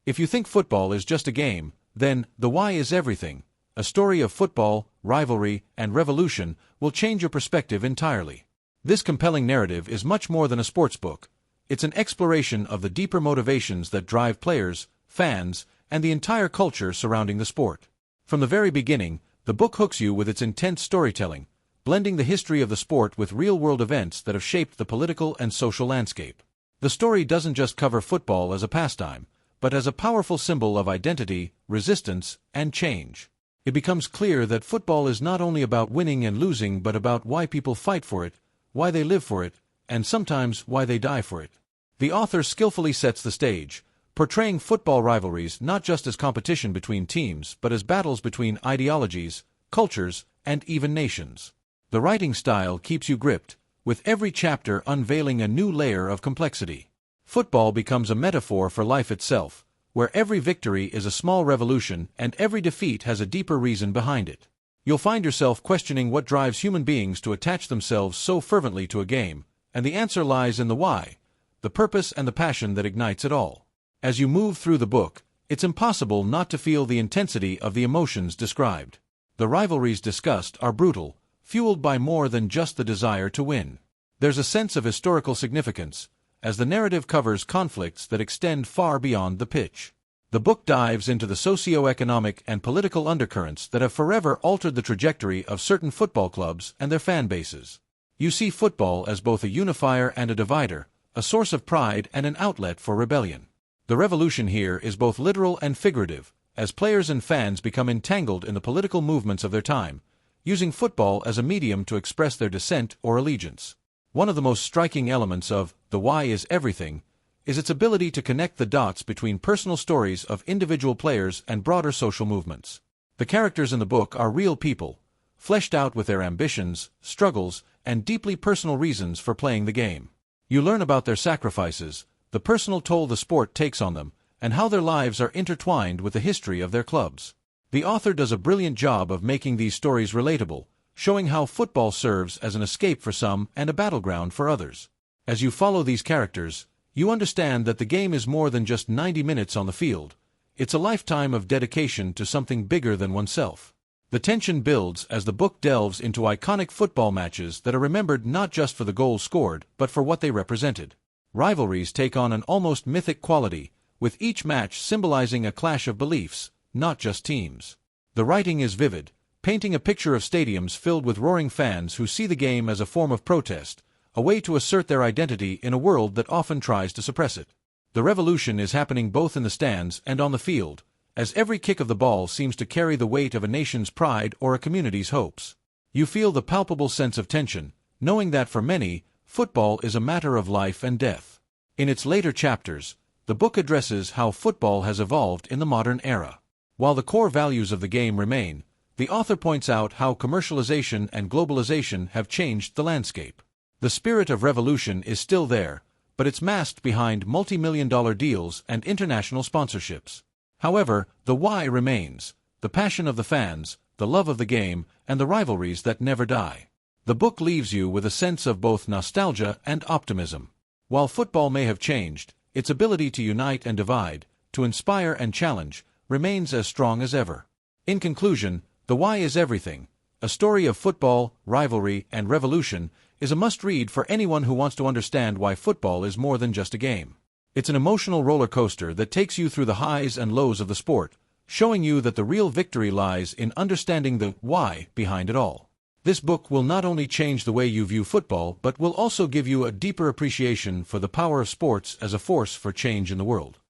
If you think football is just a game, then The Why is Everything, a story of football, rivalry, and revolution, will change your perspective entirely. This compelling narrative is much more than a sports book. It's an exploration of the deeper motivations that drive players, fans, and the entire culture surrounding the sport. From the very beginning, the book hooks you with its intense storytelling, blending the history of the sport with real-world events that have shaped the political and social landscape. The story doesn't just cover football as a pastime, but as a powerful symbol of identity, resistance, and change. It becomes clear that football is not only about winning and losing but about why people fight for it, why they live for it, and sometimes why they die for it. The author skillfully sets the stage, portraying football rivalries not just as competition between teams but as battles between ideologies, cultures, and even nations. The writing style keeps you gripped, with every chapter unveiling a new layer of complexity. Football becomes a metaphor for life itself, where every victory is a small revolution and every defeat has a deeper reason behind it. You'll find yourself questioning what drives human beings to attach themselves so fervently to a game, and the answer lies in the why, the purpose and the passion that ignites it all. As you move through the book, it's impossible not to feel the intensity of the emotions described. The rivalries discussed are brutal, fueled by more than just the desire to win. There's a sense of historical significance, as the narrative covers conflicts that extend far beyond the pitch. The book dives into the socio-economic and political undercurrents that have forever altered the trajectory of certain football clubs and their fan bases. You see football as both a unifier and a divider, a source of pride and an outlet for rebellion. The revolution here is both literal and figurative, as players and fans become entangled in the political movements of their time, using football as a medium to express their dissent or allegiance. One of the most striking elements of The Why is Everything is its ability to connect the dots between personal stories of individual players and broader social movements. The characters in the book are real people, fleshed out with their ambitions, struggles, and deeply personal reasons for playing the game. You learn about their sacrifices, the personal toll the sport takes on them, and how their lives are intertwined with the history of their clubs. The author does a brilliant job of making these stories relatable, showing how football serves as an escape for some and a battleground for others. As you follow these characters, you understand that the game is more than just 90 minutes on the field. It's a lifetime of dedication to something bigger than oneself. The tension builds as the book delves into iconic football matches that are remembered not just for the goals scored, but for what they represented. Rivalries take on an almost mythic quality, with each match symbolizing a clash of beliefs, not just teams. The writing is vivid, painting a picture of stadiums filled with roaring fans who see the game as a form of protest, a way to assert their identity in a world that often tries to suppress it. The revolution is happening both in the stands and on the field, as every kick of the ball seems to carry the weight of a nation's pride or a community's hopes. You feel the palpable sense of tension, knowing that for many, football is a matter of life and death. In its later chapters, the book addresses how football has evolved in the modern era. While the core values of the game remain, the author points out how commercialization and globalization have changed the landscape. The spirit of revolution is still there, but it's masked behind multi-million-dollar deals and international sponsorships. However, the why remains, the passion of the fans, the love of the game, and the rivalries that never die. The book leaves you with a sense of both nostalgia and optimism. While football may have changed, its ability to unite and divide, to inspire and challenge, remains as strong as ever. In conclusion, The Why is Everything, a story of football, rivalry, and revolution, is a must-read for anyone who wants to understand why football is more than just a game. It's an emotional roller coaster that takes you through the highs and lows of the sport, showing you that the real victory lies in understanding the why behind it all. This book will not only change the way you view football, but will also give you a deeper appreciation for the power of sports as a force for change in the world.